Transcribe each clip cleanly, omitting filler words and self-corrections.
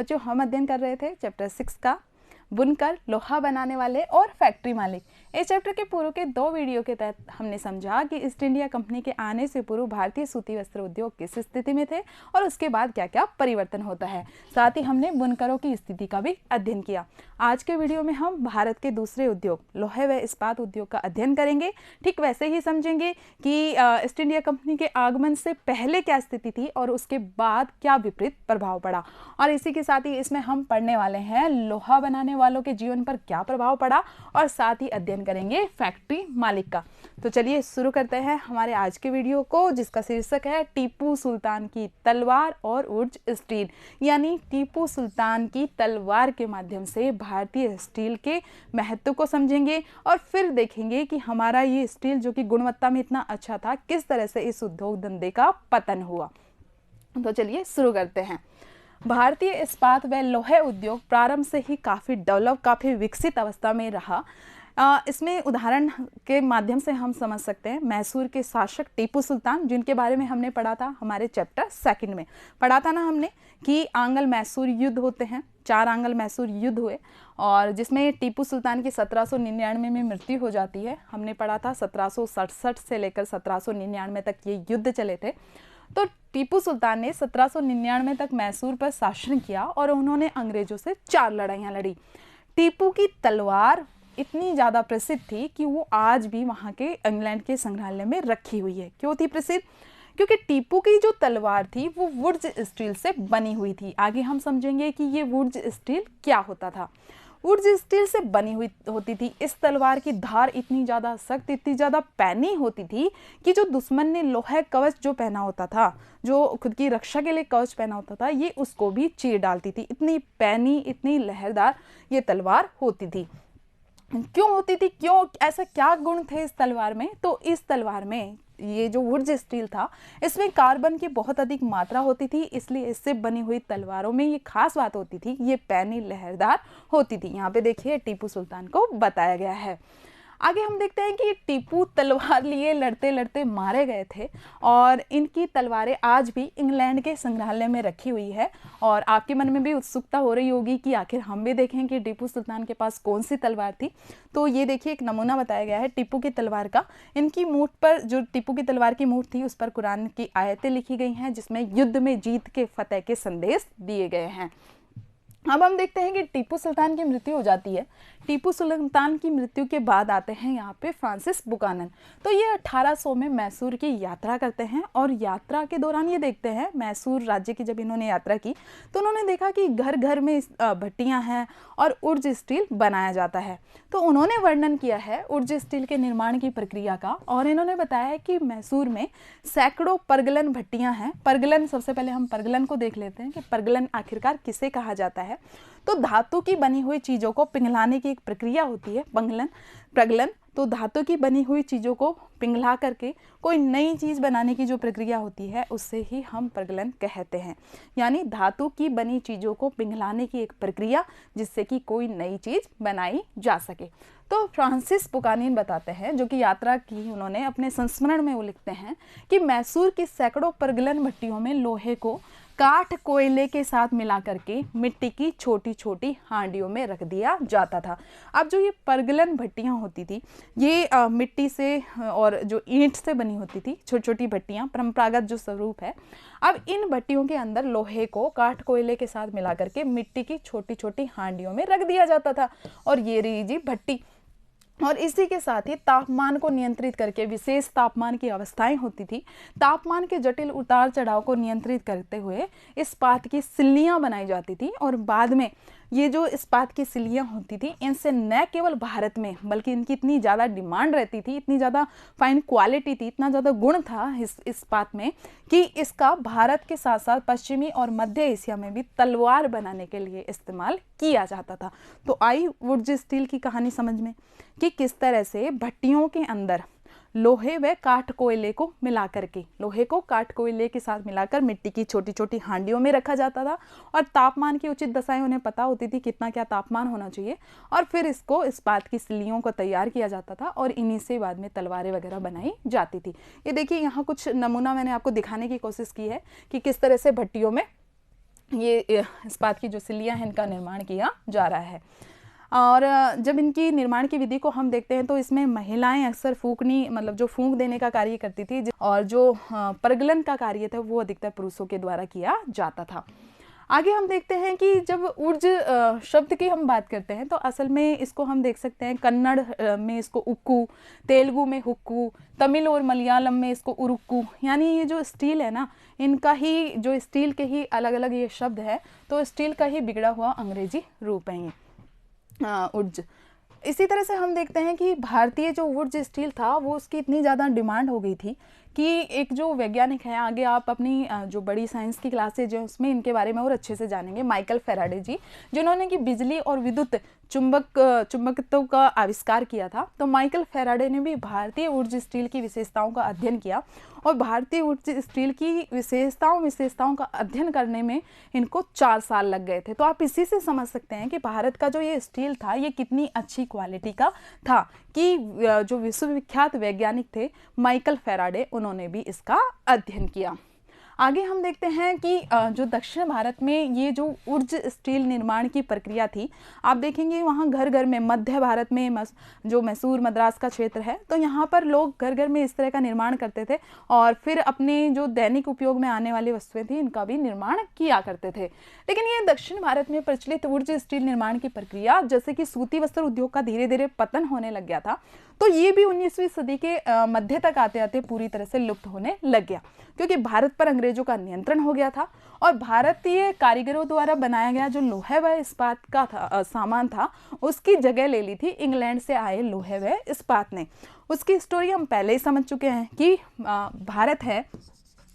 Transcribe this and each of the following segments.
बच्चों हम अध्ययन कर रहे थे चैप्टर 6 का बुनकर, लोहा बनाने वाले और फैक्ट्री मालिक। इस चैप्टर के पूर्व के 2 वीडियो के तहत हमने समझा कि ईस्ट इंडिया कंपनी के आने से पूर्व भारतीय सूती वस्त्र उद्योग किस स्थिति में थे और उसके बाद क्या क्या परिवर्तन होता है। साथ ही हमने बुनकरों की स्थिति का भी अध्ययन किया। आज के वीडियो में हम भारत के दूसरे उद्योग लोहे व इस्पात उद्योग का अध्ययन करेंगे। ठीक वैसे ही समझेंगे कि ईस्ट इंडिया कंपनी के आगमन से पहले क्या स्थिति थी और उसके बाद क्या विपरीत प्रभाव पड़ा, और इसी के साथ ही इसमें हम पढ़ने वाले हैं लोहा बनाने वालों के जीवन पर क्या प्रभाव पड़ा, और साथ ही अध्ययन करेंगे फैक्ट्री मालिक का। तो चलिए शुरू करते हैं हमारे आज के वीडियो को, जिसका शीर्षक है टीपू सुल्तान की तलवार और उर्ज स्टील। यानी टीपू सुल्तान की तलवार के माध्यम से भारतीय स्टील के महत्व को समझेंगे और फिर देखेंगे कि हमारा ये स्टील जो कि गुणवत्ता में इतना अच्छा था, किस तरह से इस उद्योग धंधे का पतन हुआ। तो चलिए शुरू करते हैं। भारतीय इस्पात व लोहे उद्योग प्रारंभ से ही काफ़ी डेवलप, काफ़ी विकसित अवस्था में रहा। इसमें उदाहरण के माध्यम से हम समझ सकते हैं मैसूर के शासक टीपू सुल्तान, जिनके बारे में हमने पढ़ा था हमारे चैप्टर 2 में। पढ़ा था ना हमने कि आंग्ल मैसूर युद्ध होते हैं, 4 आंग्ल मैसूर युद्ध हुए और जिसमें टीपू सुल्तान की 1799 में मृत्यु हो जाती है। हमने पढ़ा था 1767 से लेकर 1799 तक ये युद्ध चले थे। तो टीपू सुल्तान ने 1799 तक मैसूर पर शासन किया और उन्होंने अंग्रेजों से 4 लड़ाइयाँ लड़ी। टीपू की तलवार इतनी ज़्यादा प्रसिद्ध थी कि वो आज भी वहाँ के इंग्लैंड के संग्रहालय में रखी हुई है। क्यों थी प्रसिद्ध? क्योंकि टीपू की जो तलवार थी वो वुड्स स्टील से बनी हुई थी। आगे हम समझेंगे कि ये वुड्स स्टील क्या होता था। वुड्स स्टील से बनी हुई होती थी। इस तलवार की धार इतनी ज़्यादा सख्त, इतनी ज़्यादा पैनी होती थी कि जो दुश्मन ने लोहे कवच जो पहना होता था, जो खुद की रक्षा के लिए कवच पहना होता था, ये उसको भी चीर डालती थी। इतनी पैनी, इतनी लहरदार ये तलवार होती थी। क्यों होती थी? क्यों? ऐसा क्या गुण थे इस तलवार में? तो इस तलवार में ये जो वुड्स स्टील था, इसमें कार्बन की बहुत अधिक मात्रा होती थी, इसलिए इससे बनी हुई तलवारों में ये खास बात होती थी, ये पैनी लहरदार होती थी। यहाँ पे देखिए टीपू सुल्तान को बताया गया है। आगे हम देखते हैं कि टीपू तलवार लिए लड़ते लड़ते मारे गए थे और इनकी तलवारें आज भी इंग्लैंड के संग्रहालय में रखी हुई है। और आपके मन में भी उत्सुकता हो रही होगी कि आखिर हम भी देखें कि टीपू सुल्तान के पास कौन सी तलवार थी। तो ये देखिए एक नमूना बताया गया है टीपू की तलवार का। इनकी मूठ पर, जो टीपू की तलवार की मूठ थी, उस पर कुरान की आयतें लिखी गई हैं, जिसमें युद्ध में जीत के फतेह के संदेश दिए गए हैं। अब हम देखते हैं कि टीपू सुल्तान की मृत्यु हो जाती है। टीपू सुल्तान की मृत्यु के बाद आते हैं यहाँ पे फ्रांसिस बुकानन। तो ये 1800 में मैसूर की यात्रा करते हैं और यात्रा के दौरान ये देखते हैं, मैसूर राज्य की जब इन्होंने यात्रा की तो उन्होंने देखा कि घर घर में भट्टियाँ हैं और उर्ज स्टील बनाया जाता है। तो उन्होंने वर्णन किया है उर्ज स्टील के निर्माण की प्रक्रिया का, और इन्होंने बताया है कि मैसूर में सैकड़ों परगलन भट्टियाँ हैं। परगलन, सबसे पहले हम परगलन को देख लेते हैं कि परगलन आखिरकार किसे कहा जाता है। तो धातु की बनी हुई चीज़ों को पिघलाने की एक प्रक्रिया होती है प्रगलन। तो धातु की बनी हुई चीज़ों को पिघला करके कोई नई चीज़ बनाने की जो प्रक्रिया होती है, उससे ही हम प्रगलन कहते हैं। यानी धातु की बनी चीज़ों को पिघलाने की एक प्रक्रिया, जिससे कि कोई नई चीज़ बनाई जा सके। तो फ्रांसिस बुकानन बताते हैं, जो कि यात्रा की उन्होंने अपने संस्मरण में वो लिखते हैं कि मैसूर की सैकड़ों प्रगलन भट्टियों में लोहे को काठ कोयले के साथ मिला करके मिट्टी की छोटी छोटी हांडियों में रख दिया जाता था। अब जो ये परगलन भट्टियाँ होती थी, ये मिट्टी से और जो ईंट से बनी होती थी, छोटी छोटी भट्टियाँ, परंपरागत जो स्वरूप है। अब इन भट्टियों के अंदर लोहे को काठ कोयले के साथ मिला करके मिट्टी की छोटी छोटी हांडियों में रख दिया जाता था, और ये रही जी भट्टी। और इसी के साथ ही तापमान को नियंत्रित करके, विशेष तापमान की अवस्थाएं होती थी, तापमान के जटिल उतार चढ़ाव को नियंत्रित करते हुए इस्पात की सिल्लियां बनाई जाती थी। और बाद में ये जो इस्पात की सिल्लियां होती थी, इनसे न केवल भारत में बल्कि इनकी इतनी ज़्यादा डिमांड रहती थी, इतनी ज़्यादा फाइन क्वालिटी थी, इतना ज़्यादा गुण था इस इस्पात में कि इसका भारत के साथ साथ पश्चिमी और मध्य एशिया में भी तलवार बनाने के लिए इस्तेमाल किया जाता था। तो आई वुड्स स्टील की कहानी समझ में कि किस तरह से भट्टियों के अंदर लोहे व काठ कोयले को मिला करके, लोहे को काठ कोयले के साथ मिलाकर मिट्टी की छोटी छोटी हांडियों में रखा जाता था, और तापमान की उचित दशाएं उन्हें पता होती थी कितना क्या तापमान होना चाहिए, और फिर इसको इस्पात की सिल्लियों को तैयार किया जाता था और इन्हीं से बाद में तलवारें वगैरह बनाई जाती थी। ये देखिए यहाँ कुछ नमूना मैंने आपको दिखाने की कोशिश की है कि किस तरह से भट्टियों में ये इस्पात की जो सिल्लियाँ हैं इनका निर्माण किया जा रहा है। और जब इनकी निर्माण की विधि को हम देखते हैं तो इसमें महिलाएं अक्सर फूंकनी मतलब जो फूंक देने का कार्य करती थी, और जो परगलन का कार्य था वो अधिकतर पुरुषों के द्वारा किया जाता था। आगे हम देखते हैं कि जब ऊर्ज शब्द की हम बात करते हैं तो असल में इसको हम देख सकते हैं कन्नड़ में इसको उक्कू, तेलुगु में हुक्कू, तमिल और मलयालम में इसको उरुक्कू, यानी ये जो स्टील है ना, इनका ही जो स्टील के ही अलग अलग ये शब्द है, तो स्टील का ही बिगड़ा हुआ अंग्रेजी रूप है ये ऊर्ज। इसी तरह से हम देखते हैं कि भारतीय जो वुड्स स्टील था वो उसकी इतनी ज़्यादा डिमांड हो गई थी कि एक जो वैज्ञानिक है, आगे आप अपनी जो बड़ी साइंस की क्लासेज है उसमें इनके बारे में और अच्छे से जानेंगे, माइकल फैराडे जी, जिन्होंने कि बिजली और विद्युत चुंबकत्व का आविष्कार किया था। तो माइकल फैराडे ने भी भारतीय ऊर्ज स्टील की विशेषताओं का अध्ययन किया, और भारतीय ऊर्ज स्टील की विशेषताओं का अध्ययन करने में इनको 4 साल लग गए थे। तो आप इसी से समझ सकते हैं कि भारत का जो ये स्टील था ये कितनी अच्छी क्वालिटी का था, कि जो विश्वविख्यात वैज्ञानिक थे माइकल फैराडे, उन्होंने भी इसका अध्ययन किया। आगे हम देखते हैं कि जो दक्षिण भारत में ये जो ऊर्ज स्टील निर्माण की प्रक्रिया थी, आप देखेंगे वहाँ घर घर में, मध्य भारत में जो मैसूर मद्रास का क्षेत्र है, तो यहाँ पर लोग घर घर में इस तरह का निर्माण करते थे, और फिर अपने जो दैनिक उपयोग में आने वाली वस्तुएं थी इनका भी निर्माण किया करते थे। लेकिन ये दक्षिण भारत में प्रचलित ऊर्ज स्टील निर्माण की प्रक्रिया, जैसे कि सूती वस्त्र उद्योग का धीरे धीरे पतन होने लग गया था, तो ये भी 19वीं सदी के मध्य तक आते आते पूरी तरह से लुप्त होने लग गया, क्योंकि भारत पर अंग्रेजों का नियंत्रण हो गया था, और भारतीय कारीगरों द्वारा बनाया गया जो लोहे व इस्पात का सामान था उसकी जगह ले ली थी इंग्लैंड से आए लोहे व इस्पात ने। उसकी स्टोरी हम पहले ही समझ चुके हैं कि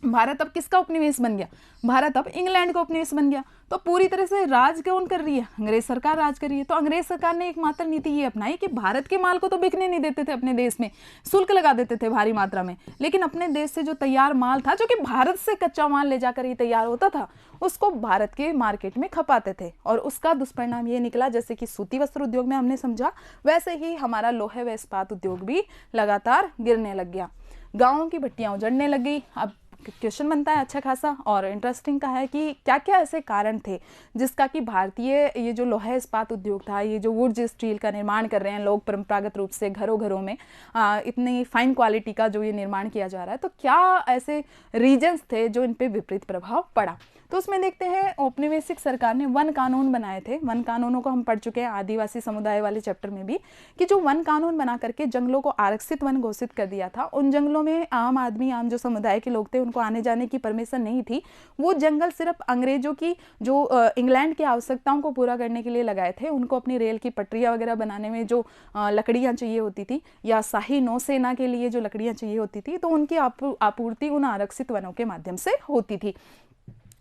भारत अब किसका उपनिवेश बन गया, भारत अब इंग्लैंड का उपनिवेश बन गया। तो पूरी तरह से राज कौन कर रही है, अंग्रेज सरकार राज कर रही है। तो अंग्रेज सरकार ने एकमात्र नीति ये अपनाई कि भारत के माल को तो बिकने नहीं देते थे अपने देश में, शुल्क लगा देते थे भारी मात्रा में, लेकिन अपने देश से जो तैयार माल था, जो कि भारत से कच्चा माल ले जाकर ही तैयार होता था, उसको भारत के मार्केट में खपाते थे। और उसका दुष्परिणाम ये निकला, जैसे कि सूती वस्त्र उद्योग में हमने समझा, वैसे ही हमारा लोहे व इस्पात उद्योग भी लगातार गिरने लग गया, गाँवों की भट्टियाँ उजड़ने लग गई। अब क्वेश्चन बनता है अच्छा खासा और इंटरेस्टिंग का है कि क्या क्या ऐसे कारण थे जिसका कि भारतीय ये जो लोहा इस्पात उद्योग था, ये जो वुड स्टील का निर्माण कर रहे हैं लोग परंपरागत रूप से घरों घरों में, इतनी फाइन क्वालिटी का जो ये निर्माण किया जा रहा है, तो क्या ऐसे रीजन्स थे जो इन पे विपरीत प्रभाव पड़ा। तो उसमें देखते हैं औपनिवेशिक सरकार ने वन कानून बनाए थे। वन कानूनों को हम पढ़ चुके हैं आदिवासी समुदाय वाले चैप्टर में भी, कि जो वन कानून बना करके जंगलों को आरक्षित वन घोषित कर दिया था। उन जंगलों में आम आदमी, आम जो समुदाय के लोग थे, उनको आने जाने की परमिशन नहीं थी। वो जंगल सिर्फ अंग्रेजों की जो इंग्लैंड की आवश्यकताओं को पूरा करने के लिए लगाए थे। उनको अपनी रेल की पटरियाँ वगैरह बनाने में जो लकड़ियाँ चाहिए होती थी, या शाही नौसेना के लिए जो लकड़ियाँ चाहिए होती थी, तो उनकी आपूर्ति उन आरक्षित वनों के माध्यम से होती थी।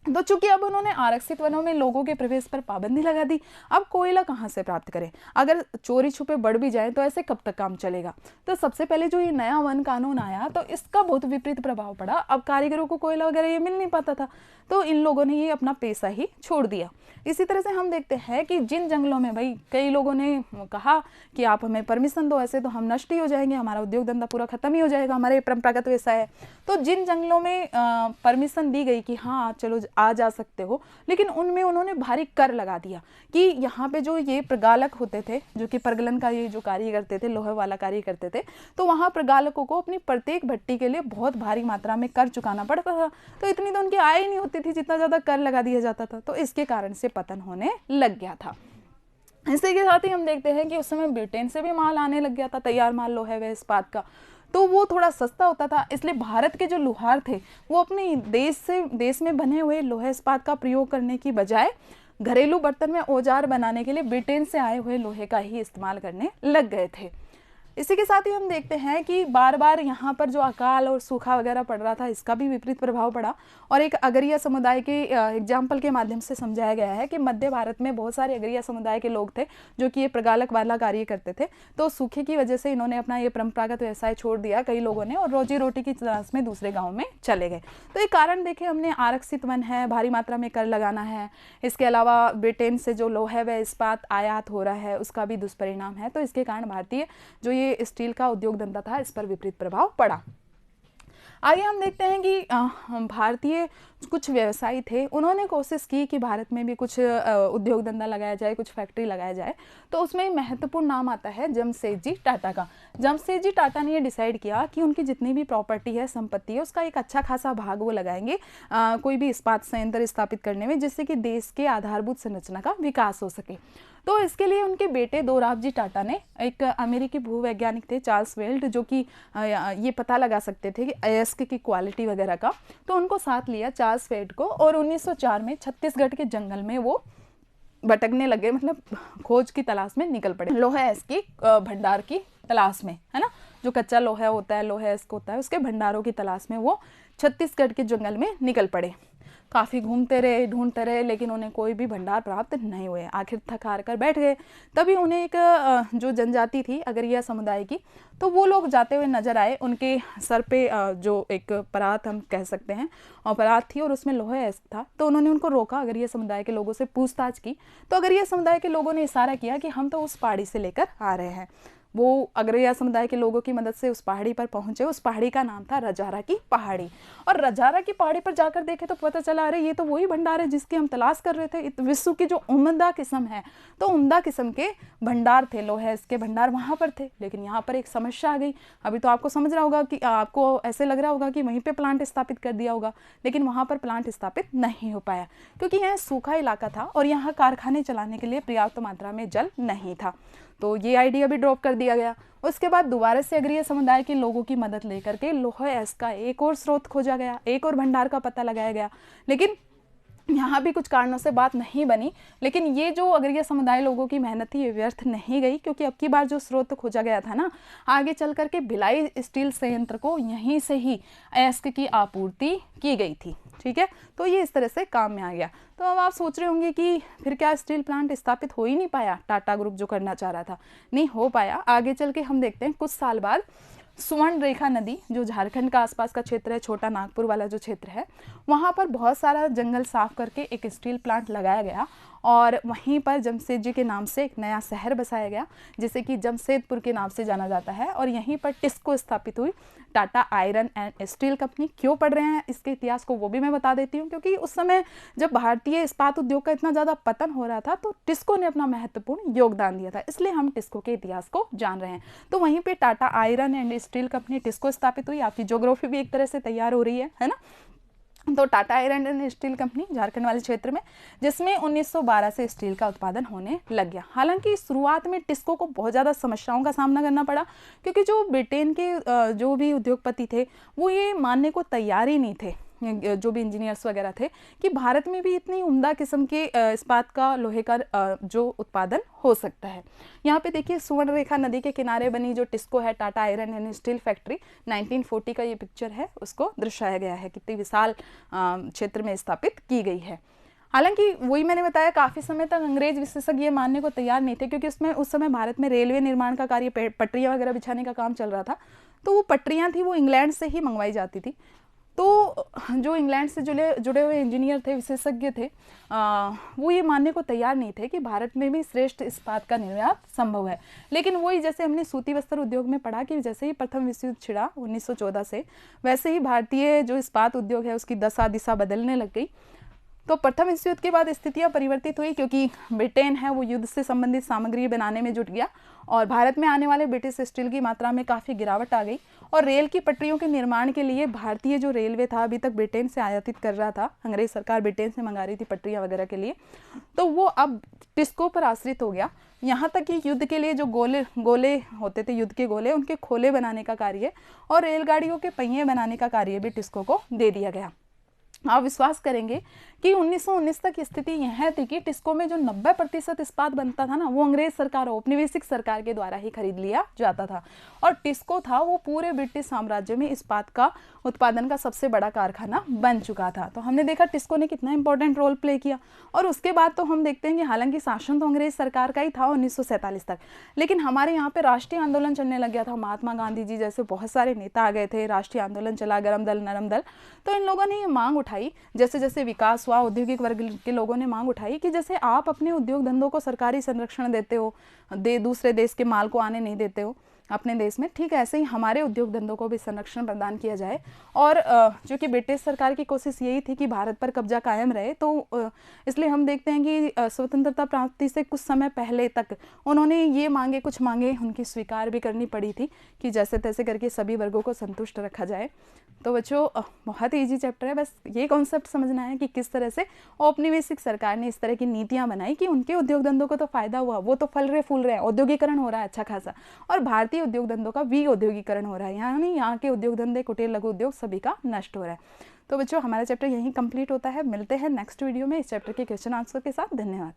तो चूंकि अब उन्होंने आरक्षित वनों में लोगों के प्रवेश पर पाबंदी लगा दी, अब कोयला कहाँ से प्राप्त करें, अगर चोरी छुपे बढ़ भी जाए तो ऐसे कब तक काम चलेगा। तो सबसे पहले जो ये नया वन कानून आया तो इसका बहुत विपरीत प्रभाव पड़ा। अब कारीगरों को कोयला वगैरह ये मिल नहीं पाता था, तो इन लोगों ने ये अपना पेशा ही छोड़ दिया। इसी तरह से हम देखते हैं कि जिन जंगलों में भाई कई लोगों ने कहा कि आप हमें परमिशन दो, ऐसे तो हम नष्ट ही हो जाएंगे, हमारा उद्योग धंधा पूरा खत्म ही हो जाएगा, हमारे परंपरागत व्यवसाय है। तो जिन जंगलों में परमिशन दी गई कि हाँ चलो आ जा सकते हो, लेकिन उनमें उन्होंने भारी कर लगा दिया कि यहाँ पे जो ये प्रगालक होते थे, जो कि प्रगलन का ये जो कार्य करते थे, लोहे वाला कार्य करते थे, तो वहाँ प्रगालकों को अपनी प्रत्येक भट्टी के लिए बहुत भारी मात्रा में कर चुकाना पड़ता था। तो इतनी तो उनकी आय ही नहीं होती थी जितना ज़्यादा कर लगा दिया जाता था। तो इसके कारण से पतन होने लग गया था। इसी के साथ ही हम देखते हैं कि उस समय ब्रिटेन से भी माल आने लग गया था, तैयार माल लोहे व इस्पात का, तो वो थोड़ा सस्ता होता था। इसलिए भारत के जो लोहार थे वो अपने देश में बने हुए लोहे इस्पात का प्रयोग करने की बजाय घरेलू बर्तन में औजार बनाने के लिए ब्रिटेन से आए हुए लोहे का ही इस्तेमाल करने लग गए थे। इसी के साथ ही हम देखते हैं कि बार बार यहाँ पर जो अकाल और सूखा वगैरह पड़ रहा था, इसका भी विपरीत प्रभाव पड़ा। और एक अगरिया समुदाय के एग्जाम्पल के माध्यम से समझाया गया है कि मध्य भारत में बहुत सारे अगरिया समुदाय के लोग थे जो कि ये प्रगालक वाला कार्य करते थे। तो सूखे की वजह से इन्होंने अपना ये परंपरागत व्यवसाय छोड़ दिया कई लोगों ने, और रोजी रोटी की तलाश में दूसरे गाँव में चले गए। तो ये कारण देखे हमने, आरक्षित वन है, भारी मात्रा में कर लगाना है, इसके अलावा ब्रिटेन से जो लोहे व इस्पात आयात हो रहा है उसका भी दुष्परिणाम है। तो इसके कारण भारतीय जो ये स्टील का उद्योग धंधा था इस पर विपरीत प्रभाव पड़ा। आगे हम देखते हैं कि भारतीय कुछ व्यवसायी थे, उन्होंने कोशिश की कि भारत में भी कुछ उद्योग धंधा लगाया जाए, कुछ फैक्ट्री लगाया जाए। तो उसमें महत्वपूर्ण नाम आता है जमशेदजी टाटा का। जमशेदजी टाटा ने ये डिसाइड किया कि उनकी जितनी भी प्रॉपर्टी है, संपत्ति है, उसका एक अच्छा खासा भाग वो लगाएंगे कोई भी इस्पात संयंत्र स्थापित करने में, जिससे कि देश के आधारभूत संरचना का विकास हो सके। तो इसके लिए उनके बेटे दोराबजी टाटा ने, एक अमेरिकी भूवैज्ञानिक थे चार्ल्स वेल्ट, जो कि ये पता लगा सकते थे कि अयस्क की क्वालिटी वगैरह का, तो उनको साथ लिया चार्ल्स वेल्ट को, और 1904 में छत्तीसगढ़ के जंगल में वो भटकने लगे, मतलब खोज की तलाश में निकल पड़े, लोहा अयस्क की भंडार की तलाश में, है ना, जो कच्चा लोहा होता है, लोहा अयस्क होता है, उसके भंडारों की तलाश में वो छत्तीसगढ़ के जंगल में निकल पड़े। काफ़ी घूमते रहे, ढूंढते रहे, लेकिन उन्हें कोई भी भंडार प्राप्त नहीं हुए। आखिर थक हार कर बैठ गए। तभी उन्हें एक जो जनजाति थी अगरिया समुदाय की, तो वो लोग जाते हुए नजर आए। उनके सर पे जो एक परात हम कह सकते हैं, और परात थी और उसमें लोहा अयस्क था। तो उन्होंने उनको रोका, अगरिया समुदाय के लोगों से पूछताछ की। तो अगरिया समुदाय के लोगों ने इशारा किया कि हम तो उस पहाड़ी से लेकर आ रहे हैं। वो अगरिया समुदाय के लोगों की मदद से उस पहाड़ी पर पहुंचे। उस पहाड़ी का नाम था रजारा की पहाड़ी, और रजारा की पहाड़ी पर जाकर देखे तो पता चला, अरे ये तो वही भंडार है जिसकी हम तलाश कर रहे थे। विश्व की जो उम्दा किस्म है, तो उम्दा किस्म के भंडार थे, लोहे इसके भंडार वहाँ पर थे। लेकिन यहाँ पर एक समस्या आ गई। अभी तो आपको समझ रहा होगा कि आपको ऐसे लग रहा होगा कि वहीं पर प्लांट स्थापित कर दिया होगा, लेकिन वहाँ पर प्लांट स्थापित नहीं हो पाया, क्योंकि यह सूखा इलाका था और यहाँ कारखाने चलाने के लिए पर्याप्त मात्रा में जल नहीं था। तो ये आइडिया भी ड्रॉप कर दिया गया। उसके बाद दोबारा से अगरिया समुदाय के लोगों की मदद लेकर के लोहा अयस्क का एक और स्रोत खोजा गया, एक और भंडार का पता लगाया गया। लेकिन यहाँ भी कुछ कारणों से बात नहीं बनी। लेकिन ये जो अगरिया समुदाय लोगों की मेहनत थी, ये व्यर्थ नहीं गई, क्योंकि अब की बार जो स्रोत खोजा गया था ना, आगे चल करके भिलाई स्टील संयंत्र को यहीं से ही अयस्क की आपूर्ति की गई थी। ठीक है, तो ये इस तरह से काम में आ गया। तो अब आप सोच रहे होंगे कि फिर क्या स्टील प्लांट स्थापित हो ही नहीं पाया? टाटा ग्रुप जो करना चाह रहा था, नहीं हो पाया। आगे चल के हम देखते हैं कुछ साल बाद सुवर्ण रेखा नदी, जो झारखंड का आसपास का क्षेत्र है, छोटा नागपुर वाला जो क्षेत्र है, वहाँ पर बहुत सारा जंगल साफ करके एक स्टील प्लांट लगाया गया, और वहीं पर जमशेद जी के नाम से एक नया शहर बसाया गया, जिसे कि जमशेदपुर के नाम से जाना जाता है। और यहीं पर टिस्को स्थापित हुई, Tata iron and steel company. क्यों पढ़ रहे हैं इसके इतिहास को, वो भी मैं बता देती हूँ, क्योंकि उस समय जब भारतीय इस्पात उद्योग का इतना ज़्यादा पतन हो रहा था, तो टिस्को ने अपना महत्वपूर्ण योगदान दिया था, इसलिए हम टिस्को के इतिहास को जान रहे हैं। तो वहीं पर Tata iron and steel company TISCO स्थापित हुई। आपकी ज्योग्राफी भी एक तरह से तैयार हो रही है ना। तो Tata iron and steel company Jharkhand वाले क्षेत्र में, जिसमें 1912 से स्टील का उत्पादन होने लग गया। हालांकि शुरुआत में टिस्को को बहुत ज़्यादा समस्याओं का सामना करना पड़ा, क्योंकि जो ब्रिटेन के जो भी उद्योगपति थे, वो ये मानने को तैयार ही नहीं थे, जो भी इंजीनियर्स वगैरह थे, कि भारत में भी इतनी उम्दा किस्म के इस्पात का, लोहे का जो उत्पादन हो सकता है। यहाँ पे देखिए, सुवर्ण रेखा नदी के किनारे बनी जो टिस्को है, Tata iron and steel factory, 1940 का ये पिक्चर है, उसको दर्शाया गया है, कितनी विशाल क्षेत्र में स्थापित की गई है। हालांकि वही मैंने बताया, काफ़ी समय तक अंग्रेज विशेषज्ञ ये मानने को तैयार नहीं थे, क्योंकि उसमें उस समय भारत में रेलवे निर्माण का कार्य, पटरियाँ वगैरह बिछाने का काम चल रहा था। तो वो पटरियाँ थी, वो इंग्लैंड से ही मंगवाई जाती थी। तो जो इंग्लैंड से जुड़े हुए इंजीनियर थे, विशेषज्ञ थे, वो ये मानने को तैयार नहीं थे कि भारत में भी श्रेष्ठ इस्पात का निर्यात संभव है। लेकिन वही, जैसे हमने सूती वस्त्र उद्योग में पढ़ा कि जैसे ही प्रथम विश्व युद्ध छिड़ा 1914 से, वैसे ही भारतीय जो इस्पात उद्योग है उसकी दशा दिशा बदलने लग गई। तो प्रथम विश्व युद्ध के बाद स्थितियां परिवर्तित हुई, क्योंकि ब्रिटेन है वो युद्ध से संबंधित सामग्री बनाने में जुट गया, और भारत में आने वाले ब्रिटिश स्टील की मात्रा में काफ़ी गिरावट आ गई। और रेल की पटरियों के निर्माण के लिए भारतीय जो रेलवे था, अभी तक ब्रिटेन से आयातित कर रहा था, अंग्रेज सरकार ब्रिटेन से मंगा रही थी पटरियाँ वगैरह के लिए, तो वो अब टिस्को पर आश्रित हो गया। यहाँ तक कि युद्ध के लिए जो गोले होते थे, युद्ध के गोले, उनके खोले बनाने का कार्य और रेलगाड़ियों के पहिए बनाने का कार्य भी टिस्को को दे दिया गया। आप विश्वास करेंगे कि 1919 तक स्थिति यह थी कि टिस्को में जो 90% इस्पात बनता था ना, वो अंग्रेज सरकार, औपनिवेशिक सरकार के द्वारा ही खरीद लिया जाता था। और टिस्को था वो पूरे ब्रिटिश साम्राज्य में इस्पात का उत्पादन का सबसे बड़ा कारखाना बन चुका था। तो हमने देखा टिस्को ने कितना इंपॉर्टेंट रोल प्ले किया। और उसके बाद तो हम देखते हैं कि हालांकि शासन तो अंग्रेज सरकार का ही था 1947 तक, लेकिन हमारे यहाँ पे राष्ट्रीय आंदोलन चलने लग गया था। महात्मा गांधी जी जैसे बहुत सारे नेता आ गए थे, राष्ट्रीय आंदोलन चला, गरम दल नरम दल। तो इन लोगों ने ये मांग उठाई, जैसे जैसे विकास हुआ, औद्योगिक वर्ग के लोगों ने मांग उठाई कि जैसे आप अपने उद्योग धंधों को सरकारी संरक्षण देते हो, दूसरे देश के माल को आने नहीं देते हो, अपने देश में, ठीक है ऐसे ही हमारे उद्योग धंधों को भी संरक्षण प्रदान किया जाए। और जो कि ब्रिटिश सरकार की कोशिश यही थी कि भारत पर कब्जा कायम रहे, तो इसलिए हम देखते हैं कि स्वतंत्रता प्राप्ति से कुछ समय पहले तक उन्होंने ये मांगे, कुछ मांगे उनकी स्वीकार भी करनी पड़ी थी कि जैसे तैसे करके सभी वर्गों को संतुष्ट रखा जाए। तो बच्चों बहुत ही ईजी चैप्टर है, बस ये कॉन्सेप्ट समझना है कि किस तरह से औपनिवेशिक सरकार ने इस तरह की नीतियां बनाई कि उनके उद्योग धंधों को तो फायदा हुआ, वो तो फल रहे फूल रहे, औद्योगिकरण हो रहा है अच्छा खासा, और भारतीय उद्योग धंधों का भी औद्योगिकरण हो रहा है, यानी यहाँ के उद्योग धंधे, कुटीर लघु उद्योग सभी का नष्ट हो रहा है। तो बच्चों हमारा चैप्टर यहीं कंप्लीट होता है। मिलते हैं नेक्स्ट वीडियो में इस चैप्टर के क्वेश्चन आंसर के साथ। धन्यवाद।